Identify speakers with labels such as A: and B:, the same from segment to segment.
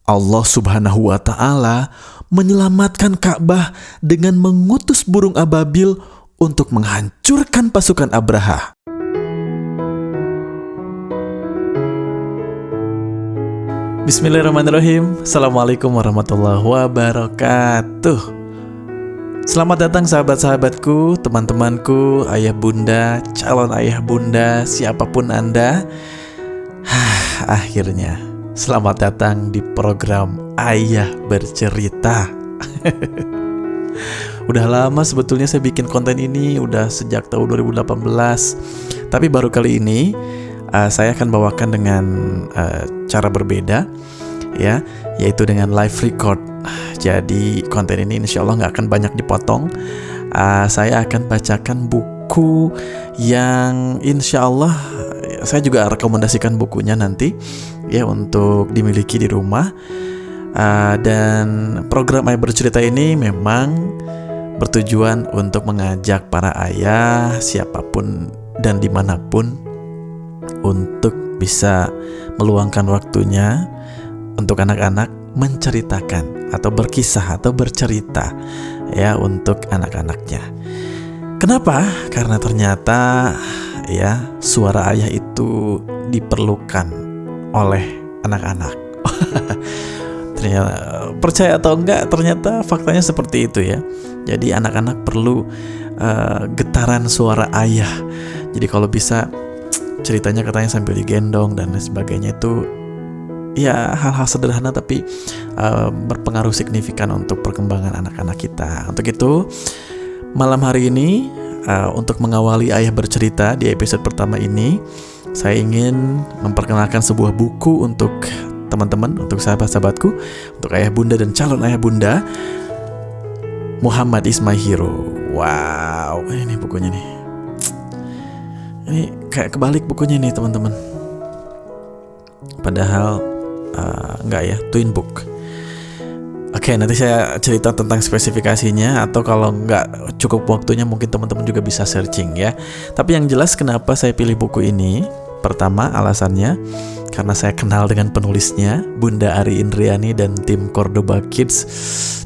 A: Allah Subhanahu wa Ta'ala menyelamatkan Ka'bah dengan mengutus burung ababil untuk menghancurkan pasukan Abraha. Bismillahirrahmanirrahim. Assalamualaikum warahmatullahi wabarakatuh. Selamat datang sahabat-sahabatku, teman-temanku, ayah bunda, calon ayah bunda, siapapun Anda. Akhirnya selamat datang di program Ayah Bercerita. Udah lama sebetulnya saya bikin konten ini, udah sejak tahun 2018. Tapi baru kali ini saya akan bawakan dengan cara berbeda, ya, yaitu dengan live record. Jadi konten ini insya Allah nggak akan banyak dipotong. Saya akan bacakan buku yang insya Allah saya juga rekomendasikan bukunya nanti, ya, untuk dimiliki di rumah. Dan program Ayah Bercerita ini memang bertujuan untuk mengajak para ayah siapapun dan dimanapun untuk bisa meluangkan waktunya untuk anak-anak menceritakan atau berkisah atau bercerita, ya, untuk anak-anaknya. Kenapa? Karena ternyata, ya, suara ayah itu diperlukan oleh anak-anak. Ternyata, percaya atau enggak, ternyata faktanya seperti itu, ya. Jadi anak-anak perlu getaran suara ayah. Jadi kalau bisa ceritanya katanya sambil digendong dan lain sebagainya, itu ya hal-hal sederhana tapi berpengaruh signifikan untuk perkembangan anak-anak kita. Untuk itu malam hari ini untuk mengawali Ayah Bercerita di episode pertama ini, saya ingin memperkenalkan sebuah buku untuk teman-teman, untuk sahabat-sahabatku, untuk ayah bunda dan calon ayah bunda, Muhammad is my hero. Wow, ini bukunya nih. Ini kayak kebalik bukunya nih teman-teman. Padahal enggak, ya, twin book. Oke, nanti saya cerita tentang spesifikasinya, atau kalau nggak cukup waktunya mungkin teman-teman juga bisa searching, ya. Tapi yang jelas kenapa saya pilih buku ini, pertama alasannya karena saya kenal dengan penulisnya, Bunda Ari Indriani dan tim Cordoba Kids.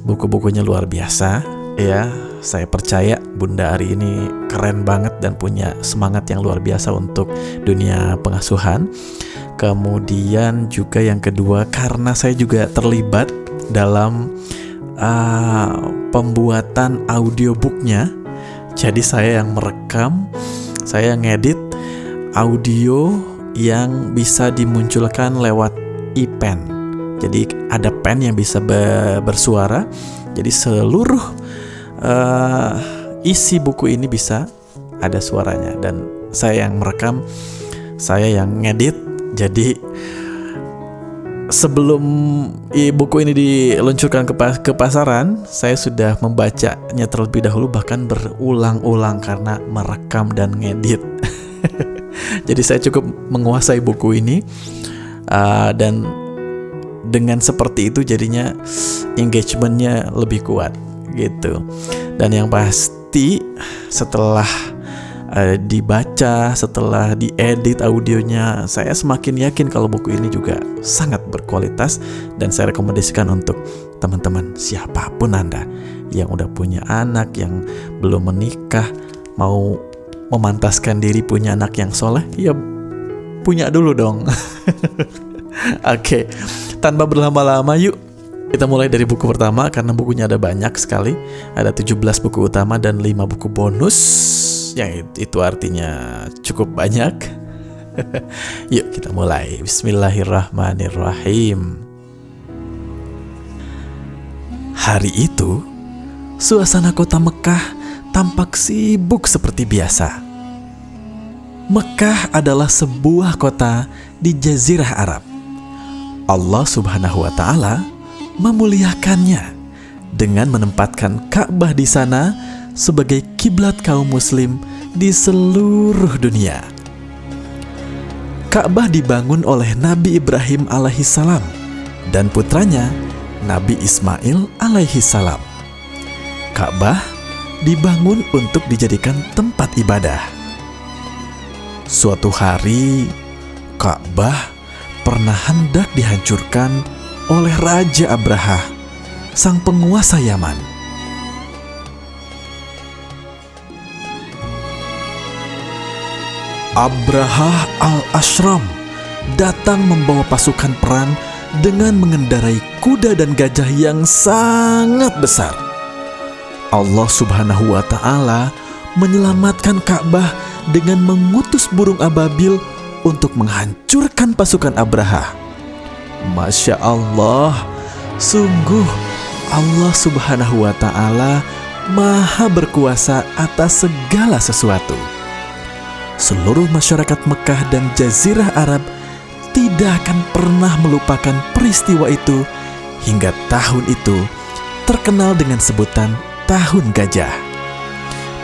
A: Buku-bukunya luar biasa, ya. Saya percaya Bunda Ari ini keren banget dan punya semangat yang luar biasa untuk dunia pengasuhan. Kemudian juga yang kedua, karena saya juga terlibat dalam pembuatan audiobooknya. Jadi saya yang merekam, saya ngedit audio yang bisa dimunculkan lewat e-pen. Jadi ada pen yang bisa bersuara. Jadi seluruh isi buku ini bisa ada suaranya. Dan saya yang merekam, saya yang ngedit. Jadi sebelum buku ini diluncurkan ke pasaran, saya sudah membacanya terlebih dahulu, bahkan berulang-ulang karena merekam dan ngedit. Jadi saya cukup menguasai buku ini, dan dengan seperti itu jadinya engagementnya lebih kuat, gitu. Dan yang pasti setelah dibaca, setelah diedit audionya, saya semakin yakin kalau buku ini juga sangat berkualitas, dan saya rekomendasikan untuk teman-teman siapapun Anda yang udah punya anak, yang belum menikah, mau memantaskan diri punya anak yang soleh, ya punya dulu dong. Oke, tanpa berlama-lama yuk kita mulai dari buku pertama, karena bukunya ada banyak sekali. Ada 17 buku utama dan 5 buku bonus, yang itu artinya cukup banyak. Yuk kita mulai. Bismillahirrahmanirrahim. Hari itu suasana kota Mekah tampak sibuk seperti biasa. Mekah adalah sebuah kota di Jazirah Arab. Allah Subhanahu wa Ta'ala memuliakannya dengan menempatkan Ka'bah di sana sebagai kiblat kaum muslim di seluruh dunia. Ka'bah dibangun oleh Nabi Ibrahim alaihissalam dan putranya Nabi Ismail alaihissalam. Ka'bah dibangun untuk dijadikan tempat ibadah. Suatu hari, Ka'bah pernah hendak dihancurkan oleh Raja Abraha, sang penguasa Yaman. Abraha al-Ashram datang membawa pasukan perang dengan mengendarai kuda dan gajah yang sangat besar. Allah Subhanahu wa Ta'ala menyelamatkan Ka'bah dengan mengutus burung ababil untuk menghancurkan pasukan Abraha. Masya Allah, sungguh Allah Subhanahu wa Ta'ala Maha berkuasa atas segala sesuatu. Seluruh masyarakat Mekah dan Jazirah Arab tidak akan pernah melupakan peristiwa itu hingga tahun itu terkenal dengan sebutan Tahun Gajah.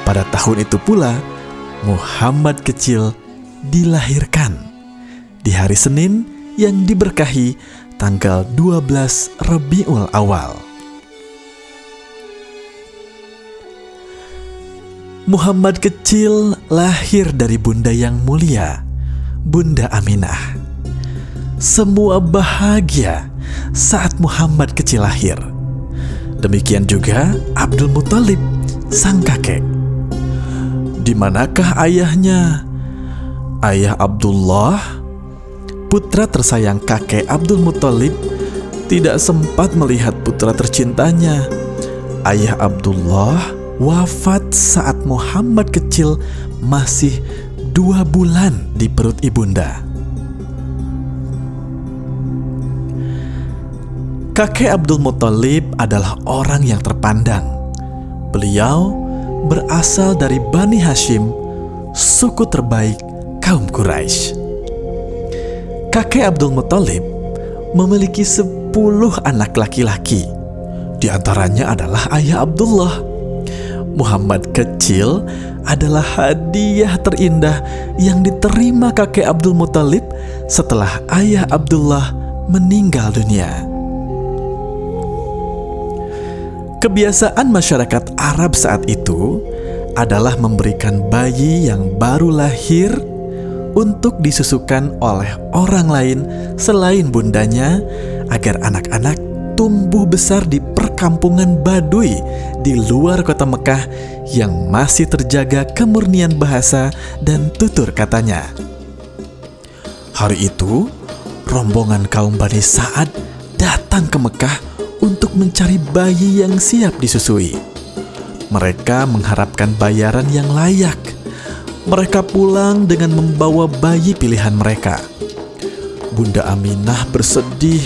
A: Pada tahun itu pula Muhammad kecil dilahirkan di hari Senin yang diberkahi tanggal 12 Rabiul Awal. Muhammad kecil lahir dari bunda yang mulia, Bunda Aminah. Semua bahagia saat Muhammad kecil lahir. Demikian juga Abdul Muthalib, sang kakek. Di manakah ayahnya? Ayah Abdullah, putra tersayang kakek Abdul Muthalib, tidak sempat melihat putra tercintanya. Ayah Abdullah wafat saat Muhammad kecil masih 2 bulan di perut ibunda. Kakek Abdul Muthalib adalah orang yang terpandang. Beliau berasal dari Bani Hashim, suku terbaik kaum Quraisy. Kakek Abdul Muthalib memiliki 10 anak laki-laki. Di antaranya adalah ayah Abdullah. Muhammad kecil adalah hadiah terindah yang diterima kakek Abdul Muthalib setelah ayah Abdullah meninggal dunia. Kebiasaan masyarakat Arab saat itu adalah memberikan bayi yang baru lahir untuk disusukan oleh orang lain selain bundanya agar anak-anak tumbuh besar di perkampungan Baduy di luar kota Mekah yang masih terjaga kemurnian bahasa dan tutur katanya. Hari itu, rombongan kaum Bani Sa'ad datang ke Mekah untuk mencari bayi yang siap disusui. Mereka mengharapkan bayaran yang layak. Mereka pulang dengan membawa bayi pilihan mereka. Bunda Aminah bersedih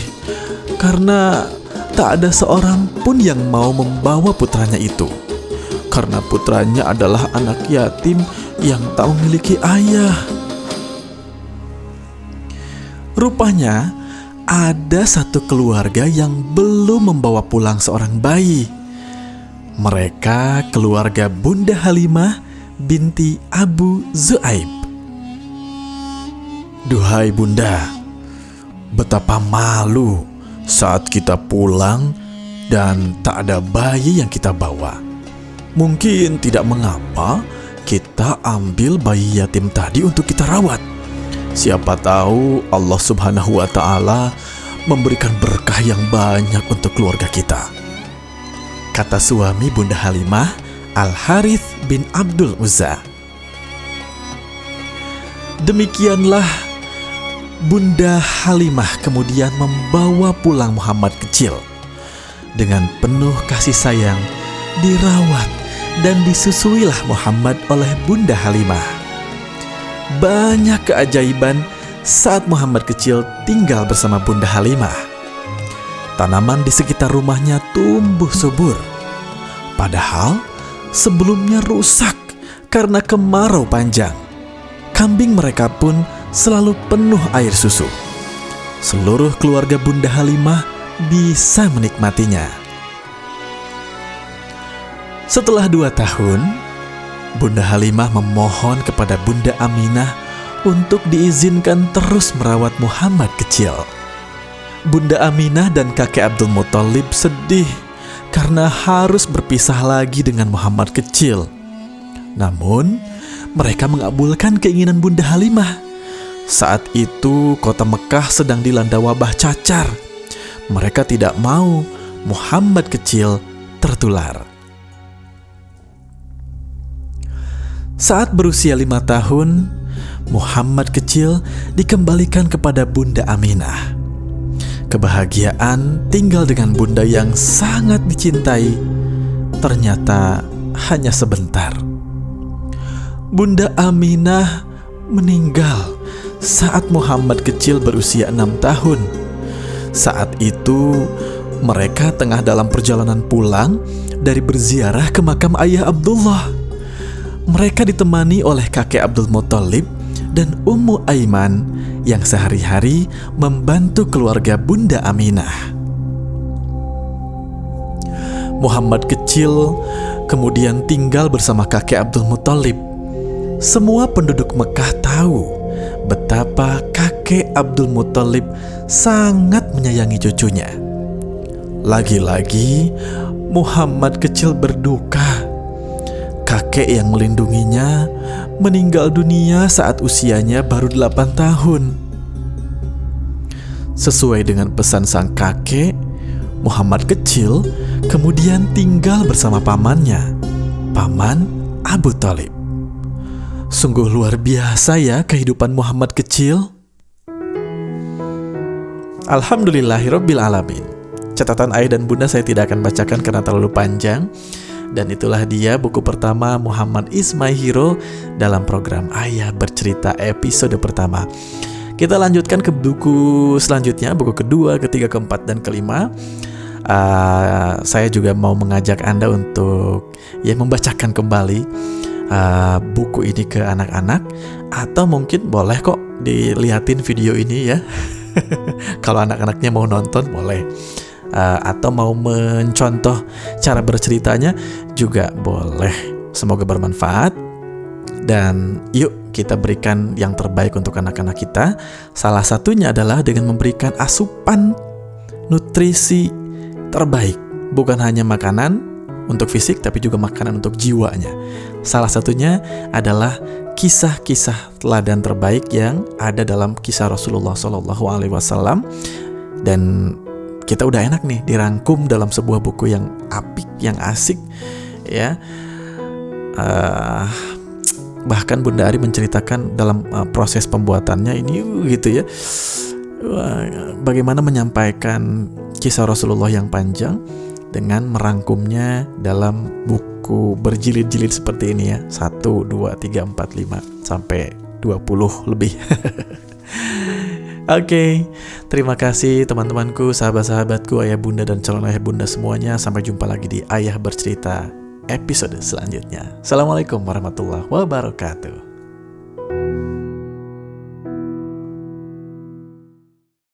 A: karena tak ada seorang pun yang mau membawa putranya itu, karena putranya adalah anak yatim yang tak memiliki ayah. Rupanya ada satu keluarga yang belum membawa pulang seorang bayi. Mereka keluarga Bunda Halimah binti Abu Zu'aib. Duhai Bunda, betapa malu saat kita pulang dan tak ada bayi yang kita bawa. Mungkin tidak mengapa kita ambil bayi yatim tadi untuk kita rawat. Siapa tahu Allah Subhanahu wa Ta'ala memberikan berkah yang banyak untuk keluarga kita, kata suami Bunda Halimah, Al-Harith bin Abdul Uzza. Demikianlah Bunda Halimah kemudian membawa pulang Muhammad kecil. Dengan penuh kasih sayang, dirawat dan disusuilah Muhammad oleh Bunda Halimah. Banyak keajaiban saat Muhammad kecil tinggal bersama Bunda Halimah. Tanaman di sekitar rumahnya tumbuh subur, padahal sebelumnya rusak karena kemarau panjang. Kambing mereka pun selalu penuh air susu. Seluruh keluarga Bunda Halimah bisa menikmatinya. Setelah 2 tahun, Bunda Halimah memohon kepada Bunda Aminah untuk diizinkan terus merawat Muhammad kecil. Bunda Aminah dan kakek Abdul Muthalib sedih karena harus berpisah lagi dengan Muhammad kecil. Namun, mereka mengabulkan keinginan Bunda Halimah. Saat itu kota Mekah sedang dilanda wabah cacar. Mereka tidak mau Muhammad kecil tertular. Saat berusia 5 tahun, Muhammad kecil dikembalikan kepada Bunda Aminah. Kebahagiaan tinggal dengan bunda yang sangat dicintai ternyata hanya sebentar. Bunda Aminah meninggal saat Muhammad kecil berusia 6 tahun. Saat itu mereka tengah dalam perjalanan pulang dari berziarah ke makam ayah Abdullah. Mereka ditemani oleh kakek Abdul Muthalib dan Ummu Aiman yang sehari-hari membantu keluarga Bunda Aminah. Muhammad kecil kemudian tinggal bersama kakek Abdul Muthalib. Semua penduduk Mekah tahu betapa kakek Abdul Muthalib sangat menyayangi cucunya. Lagi-lagi Muhammad kecil berduka. Kakek yang melindunginya meninggal dunia saat usianya baru 8 tahun. Sesuai dengan pesan sang kakek, Muhammad kecil kemudian tinggal bersama pamannya, Paman Abu Thalib. Sungguh luar biasa ya kehidupan Muhammad kecil. Alhamdulillahirabbil alamin. Catatan ayah dan bunda saya tidak akan bacakan karena terlalu panjang. Dan itulah dia buku pertama Muhammad Is My Hero dalam program Ayah Bercerita episode pertama. Kita lanjutkan ke buku selanjutnya, buku kedua, ketiga, keempat, dan kelima. Saya juga mau mengajak Anda untuk membacakan kembali buku ini ke anak-anak. Atau mungkin boleh kok dilihatin video ini ya. Kalau anak-anaknya mau nonton boleh. Atau mau mencontoh cara berceritanya juga boleh. Semoga bermanfaat. Dan yuk kita berikan yang terbaik untuk anak-anak kita. Salah satunya adalah dengan memberikan asupan nutrisi terbaik. Bukan hanya makanan untuk fisik, tapi juga makanan untuk jiwanya. Salah satunya adalah kisah-kisah teladan terbaik yang ada dalam kisah Rasulullah SAW. Dan kita udah enak nih dirangkum dalam sebuah buku yang apik, yang asik ya. Bahkan Bunda Ari menceritakan dalam proses pembuatannya ini gitu ya, bagaimana menyampaikan kisah Rasulullah yang panjang dengan merangkumnya dalam buku berjilid-jilid seperti ini ya. 1, 2, 3, 4, 5 sampai 20 lebih. Oke, terima kasih teman-temanku, sahabat-sahabatku, ayah bunda dan calon ayah bunda semuanya. Sampai jumpa lagi di Ayah Bercerita episode selanjutnya. Assalamualaikum warahmatullahi wabarakatuh.